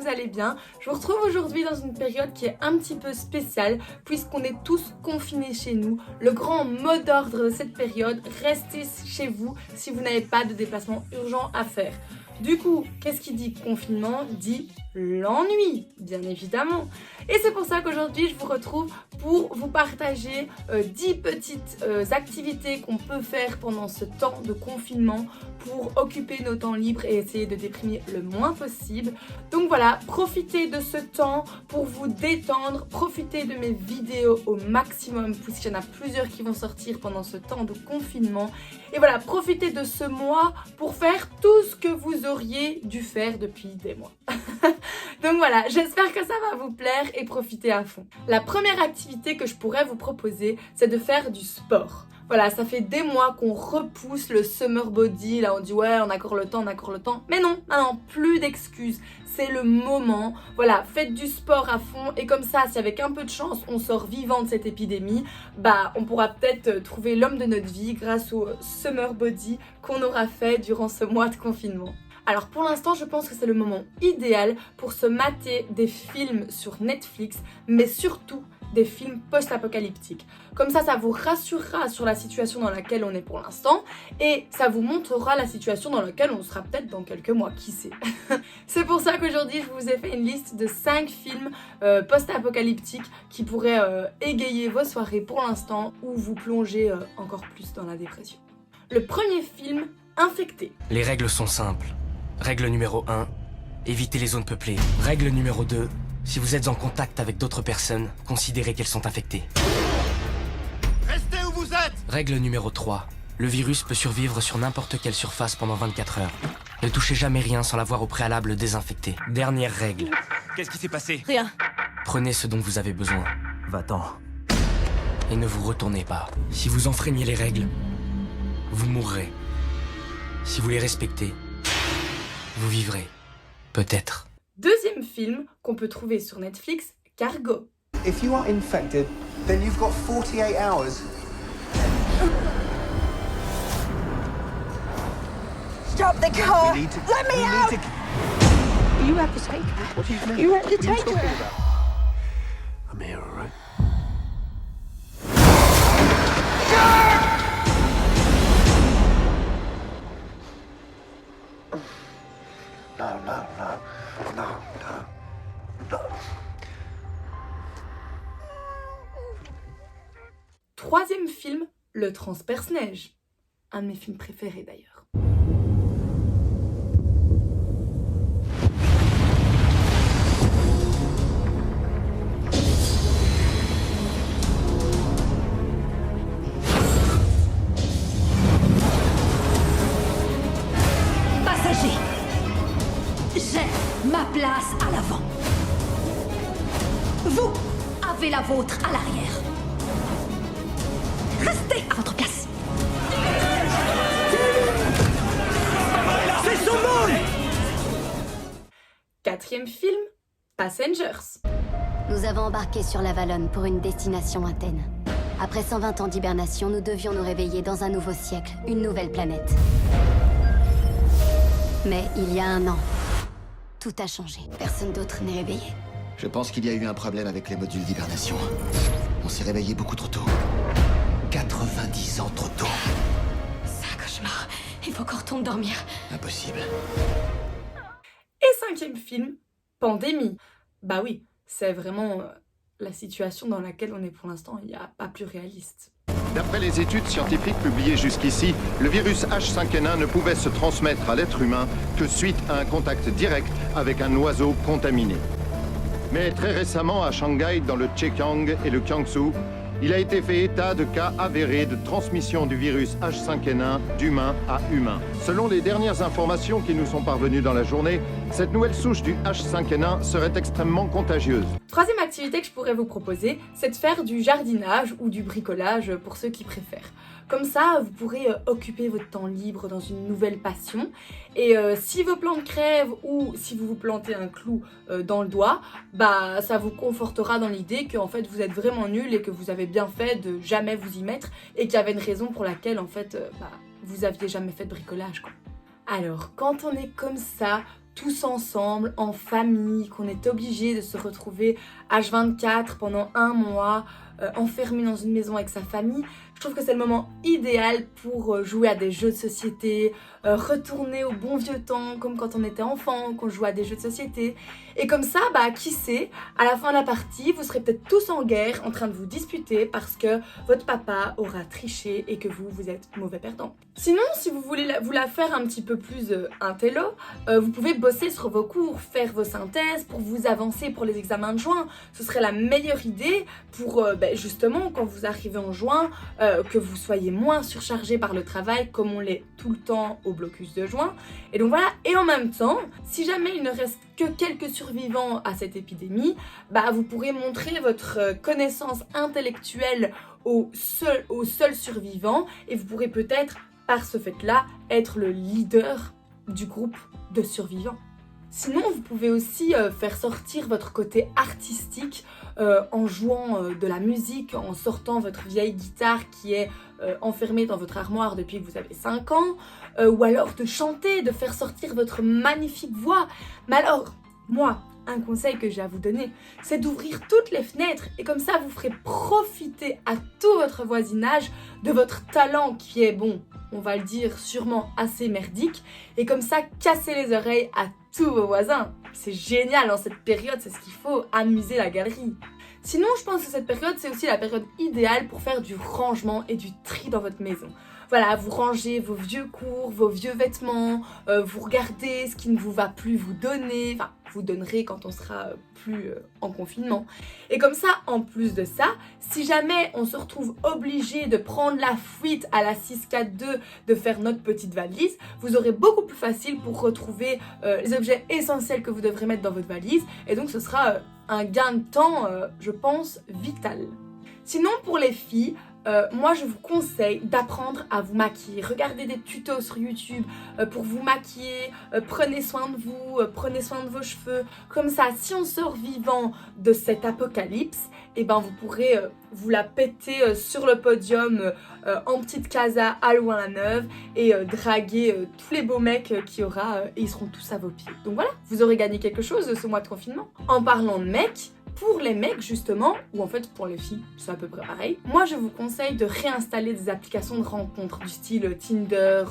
allez bien. Je vous retrouve aujourd'hui dans une période qui est un petit peu spéciale puisqu'on est tous confinés chez nous. Le grand mot d'ordre de cette période, restez chez vous si vous n'avez pas de déplacement urgent à faire. Du coup, qu'est-ce qui dit confinement dit l'ennui, bien évidemment. Et c'est pour ça qu'aujourd'hui, je vous retrouve pour vous partager 10 petites activités qu'on peut faire pendant ce temps de confinement pour occuper nos temps libres et essayer de déprimer le moins possible. Donc voilà, profitez de ce temps pour vous détendre, profitez de mes vidéos au maximum puisqu'il y en a plusieurs qui vont sortir pendant ce temps de confinement. Et voilà, profitez de ce mois pour faire tout ce que vous auriez dû faire depuis des mois. Donc voilà, j'espère que ça va vous plaire et profitez à fond. La première activité que je pourrais vous proposer, c'est de faire du sport. Voilà, ça fait des mois qu'on repousse le summer body, là on dit ouais on a encore le temps, mais non, plus d'excuses, c'est le moment. Voilà, faites du sport à fond et comme ça, si avec un peu de chance on sort vivant de cette épidémie, bah on pourra peut-être trouver l'homme de notre vie grâce au summer body qu'on aura fait durant ce mois de confinement. Alors pour l'instant, je pense que c'est le moment idéal pour se mater des films sur Netflix, mais surtout des films post-apocalyptiques. Comme ça vous rassurera sur la situation dans laquelle on est pour l'instant et ça vous montrera la situation dans laquelle on sera peut-être dans quelques mois, qui sait. C'est pour ça qu'aujourd'hui, je vous ai fait une liste de 5 films post-apocalyptiques qui pourraient égayer vos soirées pour l'instant ou vous plonger encore plus dans la dépression. Le premier film, Infecté. Les règles sont simples. Règle numéro 1, évitez les zones peuplées. Règle numéro 2, si vous êtes en contact avec d'autres personnes, considérez qu'elles sont infectées. Restez où vous êtes! Règle numéro 3, le virus peut survivre sur n'importe quelle surface pendant 24 heures. Ne touchez jamais rien sans l'avoir au préalable désinfecté. Dernière règle. Qu'est-ce qui s'est passé? Rien. Prenez ce dont vous avez besoin. Va-t'en. Et ne vous retournez pas. Si vous enfreignez les règles, vous mourrez. Si vous les respectez, vous vivrez. Peut-être. Deuxième film qu'on peut trouver sur Netflix, Cargo. If you are infected, then you've got 48 hours. Stop the car! We need to- Let me we out! need to- You have to take her. What do you mean? You have to What are you take talking her. about? I'm here, all right? No. Troisième film, Le Transperce-Neige. Un de mes films préférés d'ailleurs. Passagers, j'ai ma place à l'avant. Vous avez la vôtre à l'arrière. Restez à votre place. C'est son monde! Quatrième film, Passengers. Nous avons embarqué sur la Valonne pour une destination Athènes. Après 120 ans d'hibernation, nous devions nous réveiller dans un nouveau siècle, une nouvelle planète. Mais il y a un an, tout a changé. Personne d'autre n'est réveillé. Je pense qu'il y a eu un problème avec les modules d'hibernation. On s'est réveillé beaucoup trop tôt. 90 ans trop tôt. C'est un cauchemar. Il faut qu'on retourne dormir. Impossible. Et cinquième film, Pandémie. Bah oui, c'est vraiment la situation dans laquelle on est pour l'instant, il n'y a pas plus réaliste. D'après les études scientifiques publiées jusqu'ici, le virus H5N1 ne pouvait se transmettre à l'être humain que suite à un contact direct avec un oiseau contaminé. Mais très récemment, à Shanghai, dans le Zhejiang et le Jiangsu, il a été fait état de cas avérés de transmission du virus H5N1 d'humain à humain. Selon les dernières informations qui nous sont parvenues dans la journée, cette nouvelle souche du H5N1 serait extrêmement contagieuse. Troisième activité que je pourrais vous proposer, c'est de faire du jardinage ou du bricolage pour ceux qui préfèrent. Comme ça, vous pourrez occuper votre temps libre dans une nouvelle passion. Et si vos plantes crèvent ou si vous vous plantez un clou dans le doigt, bah ça vous confortera dans l'idée que en fait vous êtes vraiment nul et que vous avez bien fait de jamais vous y mettre et qu'il y avait une raison pour laquelle en fait vous aviez jamais fait de bricolage quoi. Alors quand on est comme ça, tous ensemble, en famille, qu'on est obligé de se retrouver H24 pendant un mois, enfermé dans une maison avec sa famille, je trouve que c'est le moment idéal pour jouer à des jeux de société, retourner au bon vieux temps, comme quand on était enfant, qu'on jouait à des jeux de société. Et comme ça, qui sait, à la fin de la partie, vous serez peut-être tous en guerre, en train de vous disputer parce que votre papa aura triché et que vous êtes mauvais perdant. Sinon, si vous voulez vous la faire un petit peu plus intello, vous pouvez bosser sur vos cours, faire vos synthèses pour vous avancer pour les examens de juin. Ce serait la meilleure idée pour, justement, quand vous arrivez en juin, que vous soyez moins surchargé par le travail comme on l'est tout le temps au blocus de juin. Et donc voilà, et en même temps, si jamais il ne reste que quelques survivants à cette épidémie, vous pourrez montrer votre connaissance intellectuelle aux seuls survivants et vous pourrez peut-être, par ce fait-là, être le leader du groupe de survivants. Sinon, vous pouvez aussi faire sortir votre côté artistique en jouant de la musique, en sortant votre vieille guitare qui est enfermée dans votre armoire depuis que vous avez 5 ans, ou alors de chanter, de faire sortir votre magnifique voix. Mais alors, moi, un conseil que j'ai à vous donner, c'est d'ouvrir toutes les fenêtres et comme ça, vous ferez profiter à tout votre voisinage de votre talent qui est, bon, on va le dire, sûrement assez merdique, et comme ça, casser les oreilles à tous vos voisins. C'est génial en cette période, c'est ce qu'il faut, amuser la galerie. Sinon, je pense que cette période, c'est aussi la période idéale pour faire du rangement et du tri dans votre maison. Voilà, vous rangez vos vieux cours, vos vieux vêtements, vous regardez ce qui ne vous va plus, vous donnez, enfin, vous donnerez quand on sera plus en confinement. Et comme ça, en plus de ça, si jamais on se retrouve obligé de prendre la fuite à la 642, de faire notre petite valise, vous aurez beaucoup plus facile pour retrouver les objets essentiels que vous devrez mettre dans votre valise. Et donc, ce sera un gain de temps, je pense, vital. Sinon, pour les filles, moi je vous conseille d'apprendre à vous maquiller. Regardez des tutos sur YouTube pour vous maquiller, prenez soin de vous, prenez soin de vos cheveux. Comme ça, si on sort vivant de cet apocalypse, vous pourrez vous la péter sur le podium en petite casa à Louvain-la-Neuve et draguer tous les beaux mecs qu'il y aura et ils seront tous à vos pieds. Donc voilà, vous aurez gagné quelque chose ce mois de confinement. En parlant de mecs, pour les mecs justement, ou en fait pour les filles, c'est à peu près pareil, moi je vous conseille de réinstaller des applications de rencontres du style Tinder,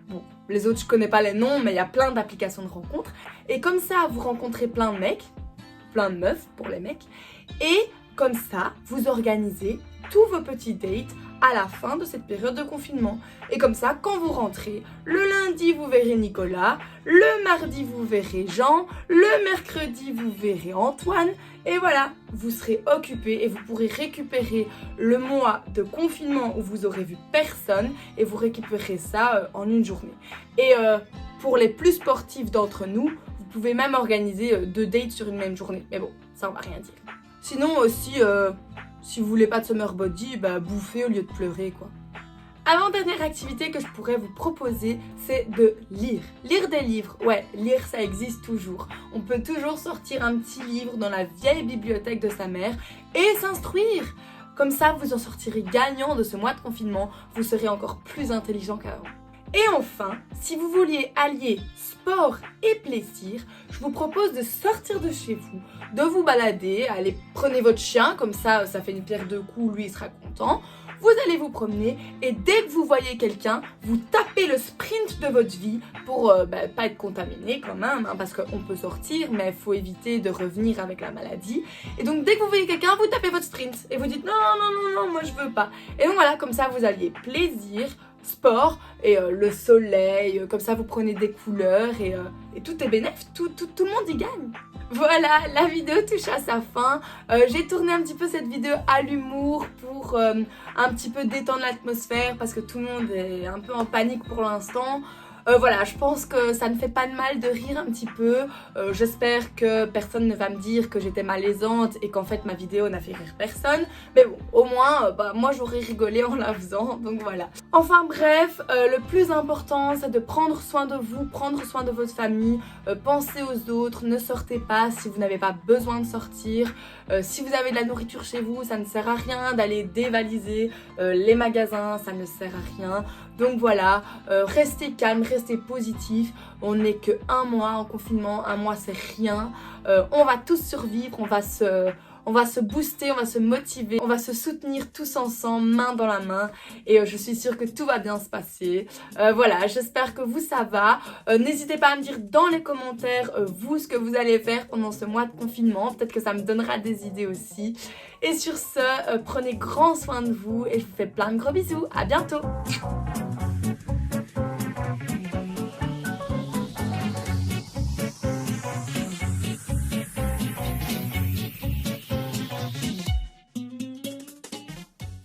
bon, les autres je connais pas les noms, mais il y a plein d'applications de rencontres, et comme ça vous rencontrez plein de mecs, plein de meufs pour les mecs, et comme ça vous organisez tous vos petits dates à la fin de cette période de confinement. Et comme ça, quand vous rentrez, le lundi vous verrez Nicolas, le mardi vous verrez Jean, le mercredi vous verrez Antoine, et voilà, vous serez occupés et vous pourrez récupérer le mois de confinement où vous aurez vu personne et vous récupérez ça en une journée. Et pour les plus sportifs d'entre nous, vous pouvez même organiser 2 dates sur une même journée. Mais bon, ça on va rien dire. Sinon aussi, si vous voulez pas de summer body, bouffez au lieu de pleurer quoi. Avant-dernière activité que je pourrais vous proposer, c'est de lire. Lire des livres, ouais, lire ça existe toujours. On peut toujours sortir un petit livre dans la vieille bibliothèque de sa mère et s'instruire. Comme ça, vous en sortirez gagnant de ce mois de confinement, vous serez encore plus intelligent qu'avant. Et enfin, si vous vouliez allier sport et plaisir, je vous propose de sortir de chez vous, de vous balader, allez, prenez votre chien, comme ça fait une pierre deux coups, lui il sera content. Vous allez vous promener et dès que vous voyez quelqu'un, vous tapez le sprint de votre vie pour pas être contaminé quand même, parce qu'on peut sortir, mais il faut éviter de revenir avec la maladie. Et donc dès que vous voyez quelqu'un, vous tapez votre sprint et vous dites non, moi je veux pas. Et donc voilà, comme ça vous alliez plaisir, sport et le soleil, comme ça vous prenez des couleurs et tout est bénéf, tout le monde y gagne. Voilà, la vidéo touche à sa fin. J'ai tourné un petit peu cette vidéo à l'humour pour un petit peu détendre l'atmosphère parce que tout le monde est un peu en panique pour l'instant. Voilà, je pense que ça ne fait pas de mal de rire un petit peu. J'espère que personne ne va me dire que j'étais malaisante et qu'en fait ma vidéo n'a fait rire personne. Mais bon, au moins, moi j'aurais rigolé en la faisant, donc voilà. Enfin bref, le plus important c'est de prendre soin de vous, prendre soin de votre famille, pensez aux autres, ne sortez pas si vous n'avez pas besoin de sortir. Si vous avez de la nourriture chez vous, ça ne sert à rien d'aller dévaliser les magasins, ça ne sert à rien. Donc voilà, restez calme, restez positif. On n'est que 1 mois en confinement, 1 mois c'est rien. On va tous survivre, on va se booster, on va se motiver, on va se soutenir tous ensemble, main dans la main. Et je suis sûre que tout va bien se passer. Voilà, j'espère que vous ça va. N'hésitez pas à me dire dans les commentaires, vous, ce que vous allez faire pendant ce mois de confinement. Peut-être que ça me donnera des idées aussi. Et sur ce, prenez grand soin de vous et je vous fais plein de gros bisous. À bientôt.